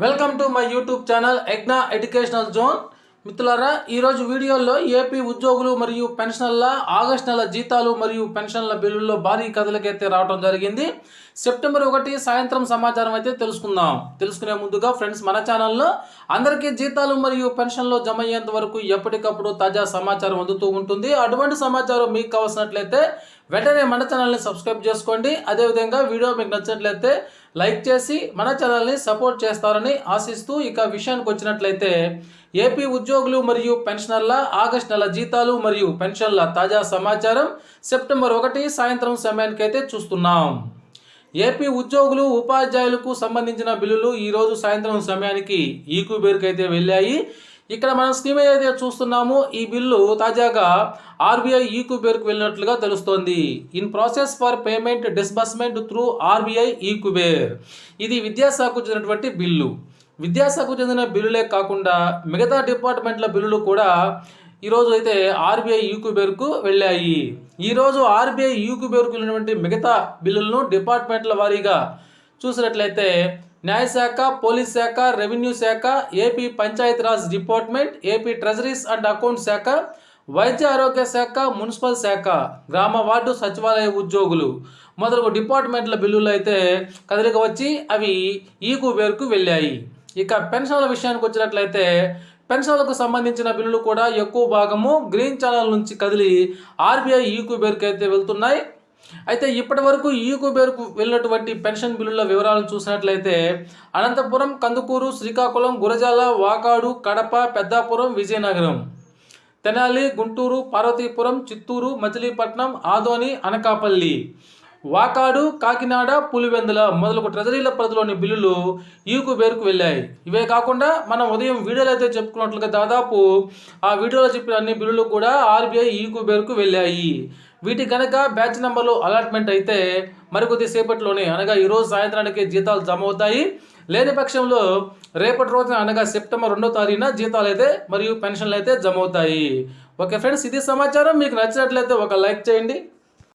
Welcome to my YouTube channel ఎగ్నా educational zone. మిత్రులారా, ఈరోజు వీడియోలో ఏపీ ఉద్యోగులు మరియు పెన్షనర్ల ఆగస్టు నెల జీతాలు మరియు పెన్షన్ల బిల్లుల్లో భారీ కదలికైతే రావడం జరిగింది. సెప్టెంబర్ 1 సాయంత్రం సమాచారం అయితే తెలుసుకునే ముందుగా ఫ్రెండ్స్, మన ఛానల్లో అందరికీ జీతాలు మరియు పెన్షన్లు జమ అయ్యేంత వరకు ఎప్పటికప్పుడు తాజా సమాచారం అందుతూ ఉంటుంది. అటువంటి సమాచారం మీకు కావాల్సినట్లయితే వెంటనే మన ఛానల్ని సబ్స్క్రైబ్ చేసుకోండి. అదేవిధంగా వీడియో మీకు నచ్చినట్లయితే లైక్ చేసి మన ఛానల్ని సపోర్ట్ చేస్తారని ఆశిస్తూ, ఇక విషయానికి వచ్చినట్లయితే ఏపీ ఉద్యోగులు మరియు పెన్షనర్ల ఆగస్టు నెల జీతాలు మరియు పెన్షన్ల తాజా సమాచారం సెప్టెంబర్ 1 సాయంత్రం సమయానికైతే చూస్తున్నాం. ఏపీ ఉద్యోగులు ఉపాధ్యాయులకు సంబంధించిన బిల్లులు ఈరోజు సాయంత్రం సమయానికి ఈక్యూబేర్కి అయితే వెళ్ళాయి. ఇక్కడ మనం స్కీమ్ ఏదైతే చూస్తున్నామో ఈ బిల్లు తాజాగా ఆర్బీఐ ఈక్యూబేర్కు వెళ్ళినట్లుగా తెలుస్తోంది. In process for payment disbursement through RBI ఈక్యూబేర్. ఇది విద్యాశాఖకు చెందినటువంటి బిల్లు. విద్యాశాఖకు చెందిన బిల్లులే కాకుండా మిగతా డిపార్ట్మెంట్ల బిల్లులు కూడా ఈరోజు అయితే ఆర్బీఐ ఈక్యూబేర్కు వెళ్ళాయి. ఈరోజు ఆర్బీఐ ఈక్యూబేర్కు వెళ్ళినటువంటి మిగతా బిల్లులను డిపార్ట్మెంట్ల వారీగా చూసినట్లయితే న్యాయశాఖ, పోలీస్ శాఖ, రెవెన్యూ శాఖ, AP Panchayati Raj department, AP treasuries and account శాఖ, వైద్య ఆరోగ్య శాఖ, మున్సిపల్ శాఖ, గ్రామ వార్డు సచివాలయ ఉద్యోగులు మొదలగు డిపార్ట్మెంట్ల బిల్లులు అయితే కదలిక వచ్చి అవి ఈక్యూబేర్కు వెళ్ళాయి. ఇక పెన్షన్ల విషయానికి వచ్చినట్లయితే పెన్షన్లకు సంబంధించిన బిల్లులు కూడా ఎక్కువ భాగము గ్రీన్ ఛానల్ నుంచి కదిలి ఆర్బీఐ ఈక్యూబేర్కి అయితే వెళ్తున్నాయి. అయితే ఇప్పటి వరకు ఈక్యూబేర్కు వెళ్ళినటువంటి పెన్షన్ బిల్లుల వివరాలను చూసినట్లయితే అనంతపురం, కందుకూరు, శ్రీకాకుళం, గురజాల, వాకాడు, కడప, పెద్దాపురం, విజయనగరం, తెనాలి, గుంటూరు, పార్వతీపురం, చిత్తూరు, మచిలీపట్నం, ఆదోని, అనకాపల్లి, వాకాడు, కాకినాడ, పులివెందుల మొదలగు ట్రెజరీల పరిధిలోని బిల్లులు ఈక్యూబేర్కు వెళ్ళాయి. ఇవే కాకుండా మనం ఉదయం వీడియోలో అయితే చెప్పుకున్నట్లుగా దాదాపు ఆ వీడియోలో చెప్పిన అన్ని బిల్లులు కూడా ఆర్బీఐ ఈక్యూబేర్కు వెళ్ళాయి. వీటి కనుక బ్యాచ్ నెంబర్లు అలాట్మెంట్ అయితే మరికొద్ది సేపట్లోనే అనగా ఈరోజు సాయంత్రానికి జీతాలు జమ అవుతాయి. లేని పక్షంలో రేపటి రోజున అనగా సెప్టెంబర్ 2వ తారీఖున జీతాలు అయితే మరియు పెన్షన్లు అయితే జమ అవుతాయి. ఓకే ఫ్రెండ్స్, ఇది సమాచారం. మీకు నచ్చినట్లయితే ఒక లైక్ చేయండి.